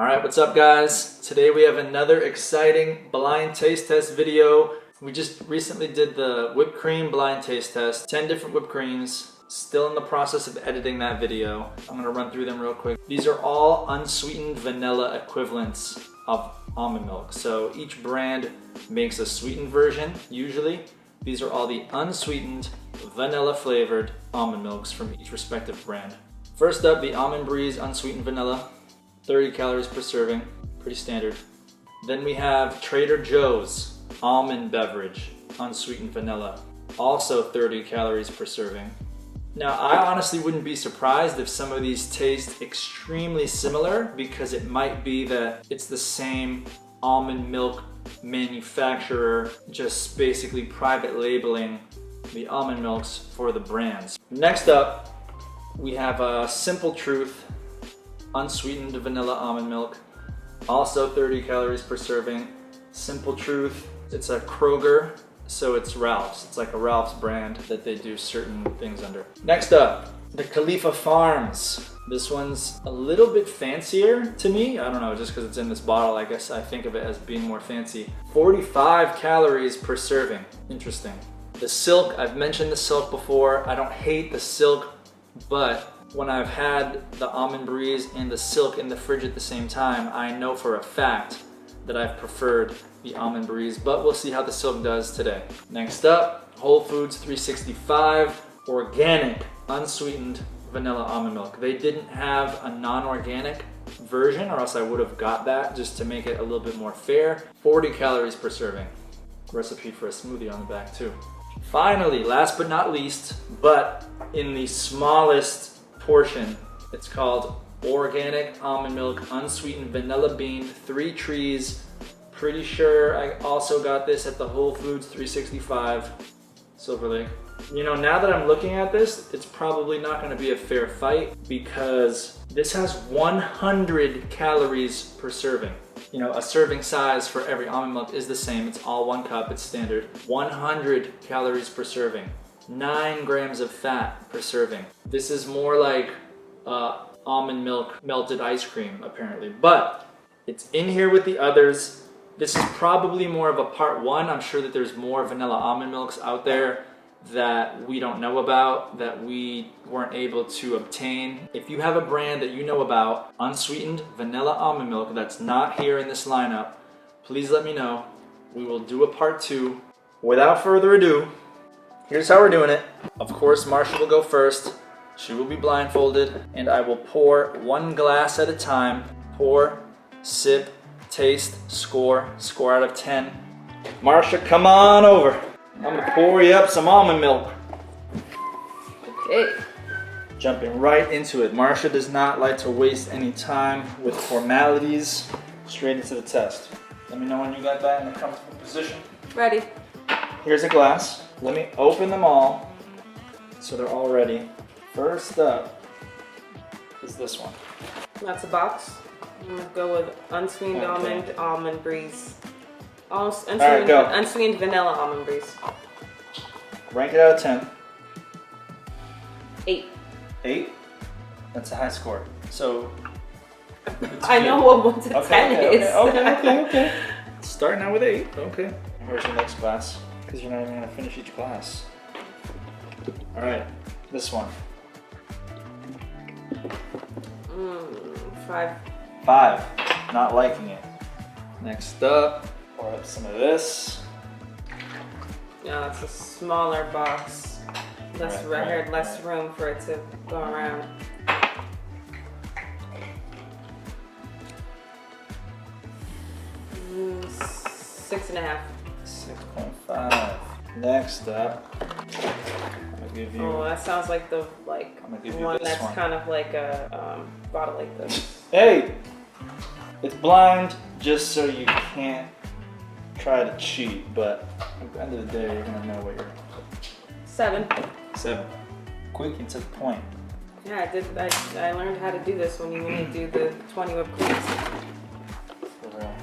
Alright, what's up guys? Today we have another exciting blind taste test video. We just recently did the whipped cream blind taste test. 10 different whipped creams. Still in the process of editing that video. I'm gonna run through them real quick. These are all unsweetened vanilla equivalents of almond milk. So each brand makes a sweetened version, usually. These are all the unsweetened, vanilla flavored almond milks from each respective brand. First up, the Almond Breeze unsweetened vanilla. 30 calories per serving, pretty standard. Then we have Trader Joe's almond beverage, unsweetened vanilla, also 30 calories per serving. Now, I honestly wouldn't be surprised if some of these taste extremely similar because it might be that it's the same almond milk manufacturer, just basically private labeling the almond milks for the brands. Next up, we have a Simple Truth unsweetened vanilla almond milk, also 30 calories per serving. Simple Truth, it's a Kroger, so it's Ralph's. It's like a Ralph's brand that they do certain things under. Next up, the Khalifa Farms. This one's a little bit fancier to me. I don't know, just because it's in this bottle, I guess I think of it as being more fancy. 45 calories per serving. Interesting. The Silk, I've mentioned the Silk before. I don't hate the Silk, but when I've had the Almond Breeze and the Silk in the fridge at the same time, I know for a fact that I've preferred the Almond Breeze, but we'll see how the Silk does today. Next up, Whole Foods 365 organic unsweetened vanilla almond milk. They didn't have a non-organic version, or else I would have got that just to make it a little bit more fair. 40 calories per serving. Recipe for a smoothie on the back too. Finally, last but not least, but in the smallest portion, it's called Organic Almond Milk Unsweetened Vanilla Bean 3 Trees. Pretty sure I also got this at the Whole Foods 365 Silver Lake. You know, now that I'm looking at this, it's probably not going to be a fair fight because this has 100 calories per serving. You know, a serving size for every almond milk is the same. It's all 1 cup, it's standard. 100 calories per serving. 9 grams of fat per serving. This is more like almond milk melted ice cream, apparently. But it's in here with the others. This is probably more of a part 1. I'm sure that there's more vanilla almond milks out there that we don't know about, that we weren't able to obtain. If you have a brand that you know about, unsweetened vanilla almond milk that's not here in this lineup, please let me know. We will do a part 2. Without further ado, here's how we're doing it. Of course, Marsha will go first. She will be blindfolded, and I will pour 1 glass at a time. Pour, sip, taste, score out of 10. Marsha, come on over. I'm gonna pour you up some almond milk. Okay. Jumping right into it. Marsha does not like to waste any time with formalities. Straight into the test. Let me know when you got that in a comfortable position. Ready. Here's a glass. Let me open them all so they're all ready. First up is this one. That's a box. I'm gonna go with unsweetened almond breeze. Unsweetened vanilla almond breeze. Rank it out of 10. 8. 8? That's a high score. So I know what 1 to 10 is. Okay. Starting out with 8. Okay. Here's your next glass, because you're not even gonna finish each glass. All right, this one. 5. 5. Not liking it. Next up, pour up some of this. No, it's a smaller box. Less room for it to go around. 6.5. 6.5. Next up, I'm gonna give you. Oh, that sounds like the one that's one. kind of like a bottle like this. Hey, it's blind, just so you can't try to cheat. But at the end of the day, you're gonna know what you're. 7. 7. Quick and to the point. Yeah, I learned how to do this when you only do the 20 whipped creams. For real.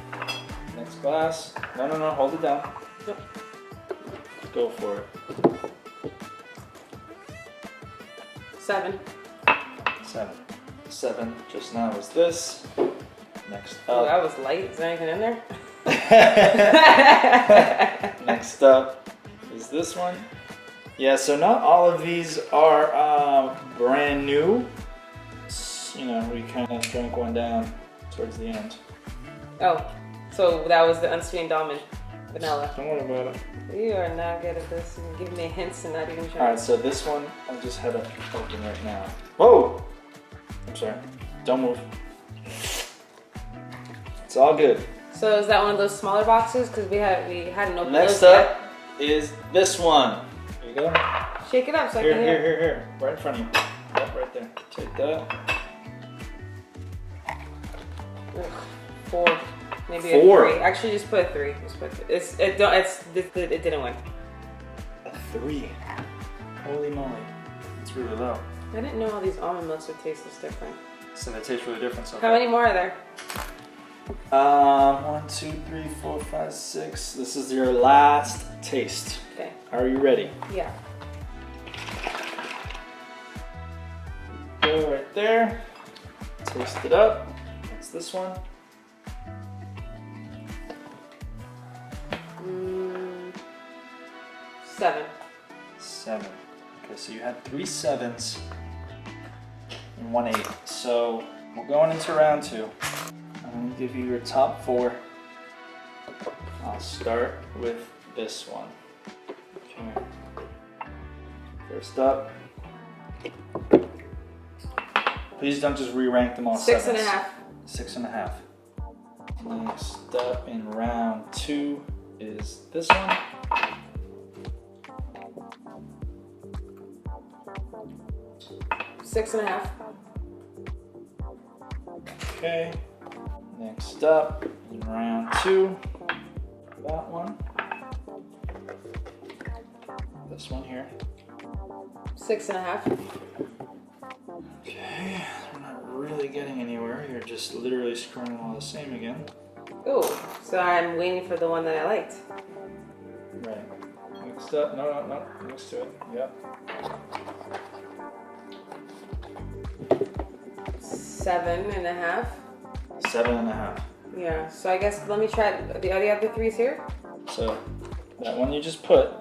Next glass. No, hold it down. Yep. Go for it. 7. 7. 7 just now is this. Next Oh, up. that was light. Is there anything in there? Next up is this one. Yeah, so not all of these are brand new. You know, we kind of drank one down towards the end. Oh, so that was the unsweetened almond vanilla. Don't worry about it. You are not good at this. You're giving me hints and not even trying. Alright, so this one I just had it open right now. Whoa! I'm sorry. Don't move. It's all good. So is that one of those smaller boxes? Because we hadn't opened Next those up is this one. Here you go. yet. Shake it up so I can hear. Here. Right in front of you. Yep, right there. Take that. Ugh, 4, maybe 4. a 3. Actually, just put a 3. Just put it didn't win. A 3. Holy moly. It's really low. I didn't know all these almond milks would taste this different. So they taste really different. So How many more are there? 1, 2, 3, 4, 5, 6. This is your last taste. Okay. Are you ready? Yeah. Go right there. Taste it up. That's this one. 7. 7. Okay, so you had 3 7s and 1 8. So we're going into round 2. I'm going to give you your top 4. I'll start with this one. Okay. First up. Please don't just re-rank them all. 6.5. 6.5. Next up in round 2 is this one. Six and a half. Okay. Next up in round 2, that one. This one here. 6.5. Okay, we're not really getting anywhere. You're just literally screwing all the same again. Ooh, so I'm waiting for the one that I liked. Right. Next up, no, next to it. Yep. 7.5. 7.5. Yeah, so I guess let me try. Are the other 3s here? So that one you just put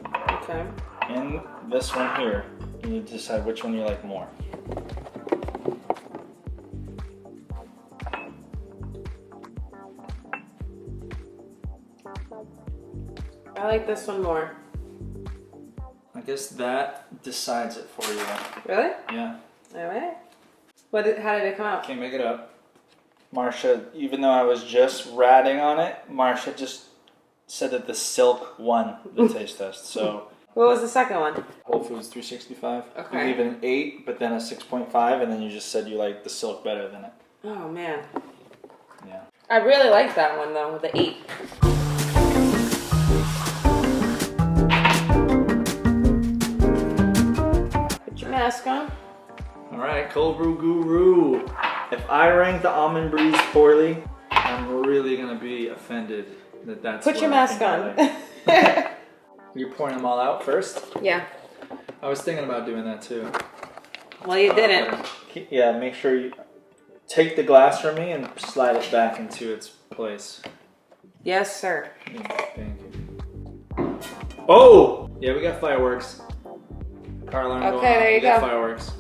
Okay. in this one here. You need to decide which one you like more. I like this one more. I guess that decides it for you. Really? Yeah. All right. How did it come out? Can't make it up. Marsha, even though I was just ratting on it, Marsha just said that the silk won the taste test. So What was the second one? Whole Foods 365. Okay. You gave it an 8, but then a 6.5, and then you just said you liked the silk better than it. Oh man. Yeah. I really like that one though, the 8. Put your mask on. All right, cold brew guru. If I rank the almond breeze poorly, I'm really gonna be offended that that's. Put what your I mask think I like. on. You're pouring them all out first? Yeah. I was thinking about doing that too. Well, you didn't. Yeah, make sure you take the glass from me and slide it back into its place. Yes, sir. Yeah, thank you. Oh! Yeah, we got fireworks. Car alarm going off. there you We got go. fireworks.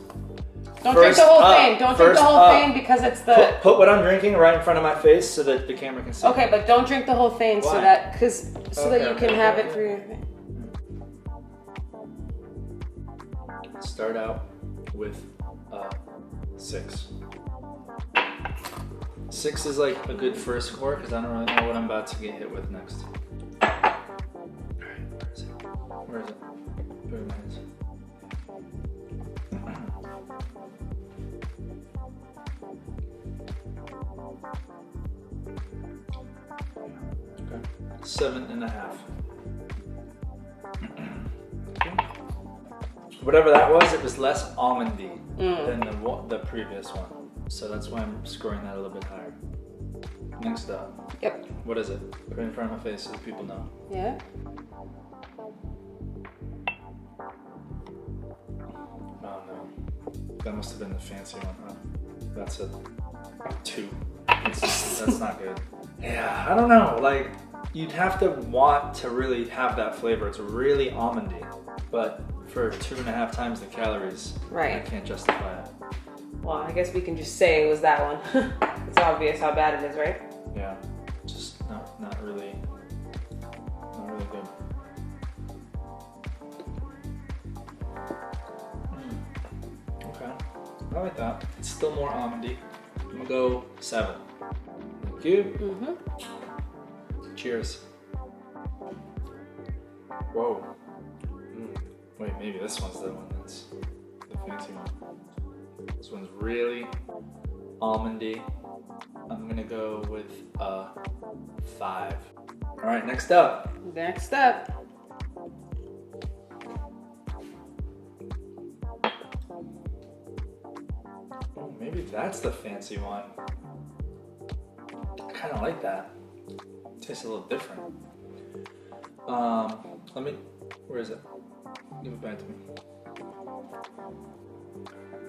Don't drink the whole thing. Don't drink the whole thing because it's the. Put what I'm drinking right in front of my face so that the camera can see. Okay, but don't drink the whole thing so Why? that that you can have it okay. for your thing. Start out with 6. 6 is like a good first score because I don't really know what I'm about to get hit with next. Alright, where is it? Where is it? Put it in my hands. Okay. 7.5. Whatever that was, it was less almondy than the previous one. So that's why I'm scoring that a little bit higher. Next up. Yep. What is it? Put it in front of my face so people know. Yeah. Oh no. That must have been the fancy one, huh? That's a 2. That's not good. Yeah, I don't know. Like, you'd have to want to really have that flavor. It's really almondy, but for 2.5 times the calories, right. I can't justify it. Well, I guess we can just say it was that one. It's obvious how bad it is, right? Yeah, just not really good. Okay, I like that. It's still more almondy. I'm gonna go 7. Thank you. Cheers. Whoa. Wait, maybe this one's the one that's the fancy one. This one's really almondy. I'm gonna go with a 5. All right, next up. Next up. Oh, maybe that's the fancy one. I kind of like that. Tastes a little different. Where is it? Give it back to me.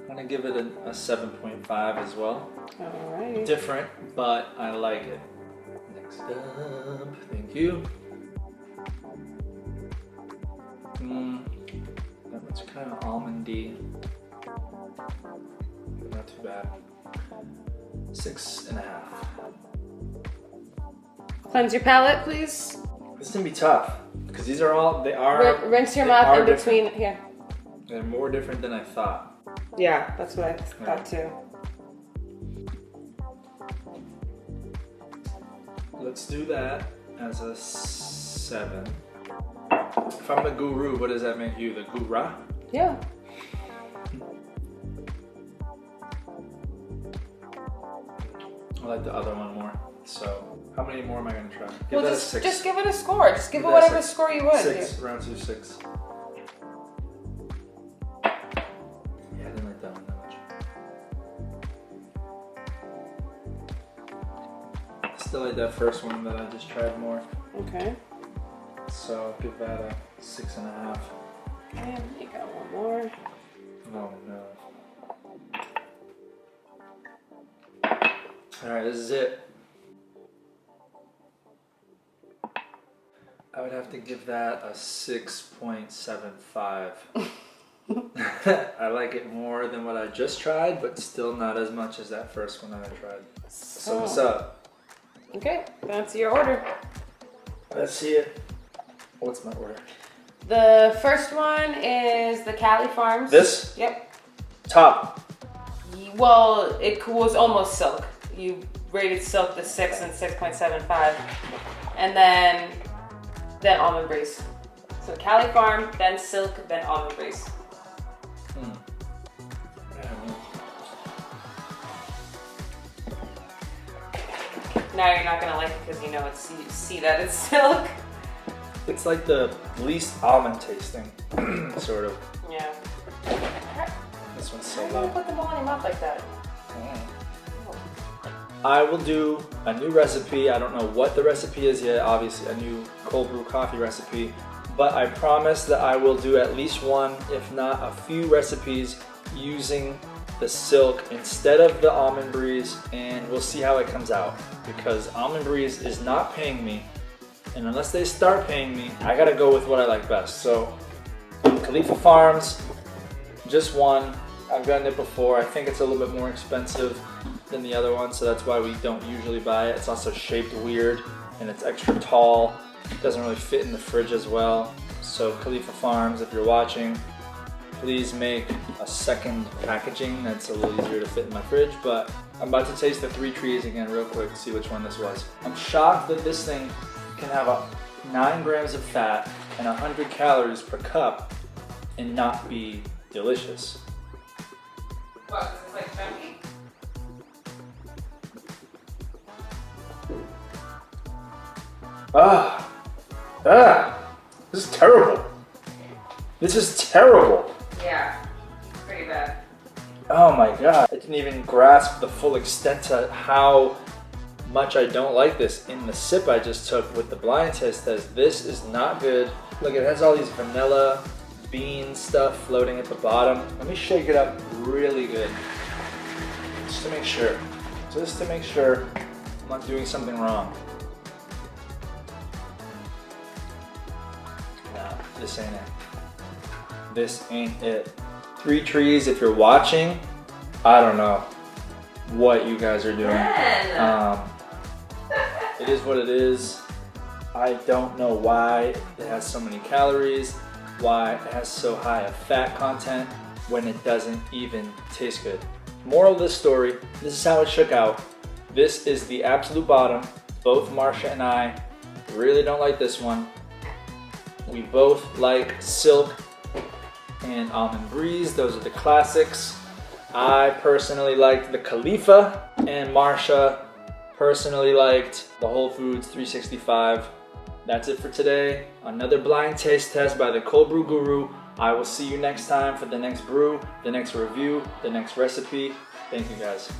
I'm gonna give it a 7.5 as well. All right. Different, but I like it. Next up, thank you. That one's kind of almondy. Not too bad. 6.5. Cleanse your palate, please. This is gonna be tough because these are all Rinse your mouth in between. Yeah. They're more different than I thought. Yeah, that's what I thought too. Let's do that as a 7. If I'm the guru, what does that make you? The gura? Yeah. I like the other one more. So, how many more am I gonna try? Well, that a 6. just give it a score. Just give it that a whatever 6. score you would. 6. Round 2, 6. Yeah, I didn't like that one that much. I still like that first one that I just tried more. Okay. So I'll give that a 6.5. And you got one more. Oh no. Alright, this is it. I would have to give that a 6.75. I like it more than what I just tried, but still not as much as that first one that I tried. So what's up? Okay, that's your order. Let's see it. What's my order? The first one is the Cali Farms. This? Yep. Top. Well, it was almost Silk. You rated Silk the 6 and 6.75. And then Almond Breeze. So Cali Farm, then Silk, then Almond Breeze. Now you're not gonna like it because you know it's, you see that it's Silk. It's like the least almond tasting, sort of. Yeah. This one's Why so are you low. gonna put them all in your mouth like that? I will do a new recipe. I don't know what the recipe is yet, obviously a new cold brew coffee recipe, but I promise that I will do at least one, if not a few recipes using the Silk instead of the Almond Breeze, and we'll see how it comes out because Almond Breeze is not paying me, and unless they start paying me, I gotta go with what I like best. So Khalifa Farms, just one. I've gotten it before. I think it's a little bit more expensive than the other one, so that's why we don't usually buy it. It's also shaped weird and it's extra tall. It doesn't really fit in the fridge as well. So Khalifa Farms, if you're watching, please make a second packaging that's a little easier to fit in my fridge. But I'm about to taste the 3 Trees again real quick, see which one this was. I'm shocked that this thing can have 9 grams of fat and 100 calories per cup and not be delicious. What, is it like chunky? This is terrible. This is terrible. Yeah, pretty bad. Oh my god. I didn't even grasp the full extent to how much I don't like this in the sip I just took with the blind taste test. This is not good. Look, it has all these vanilla bean stuff floating at the bottom. Let me shake it up really good, just to make sure. just to make sure I'm not doing something wrong. Nah, this ain't it. This ain't it. 3 trees, if you're watching, I don't know what you guys are doing. It is what it is. I don't know why it has so many calories, why it has so high of fat content when it doesn't even taste good. Moral of this story, this is how it shook out. This is the absolute bottom. Both Marsha and I really don't like this one. We both like Silk and Almond Breeze. Those are the classics. I personally liked the Khalifa, and Marsha personally liked the Whole Foods 365. That's it for today. Another blind taste test by the Cold Brew Guru. I will see you next time for the next brew, the next review, the next recipe. Thank you guys.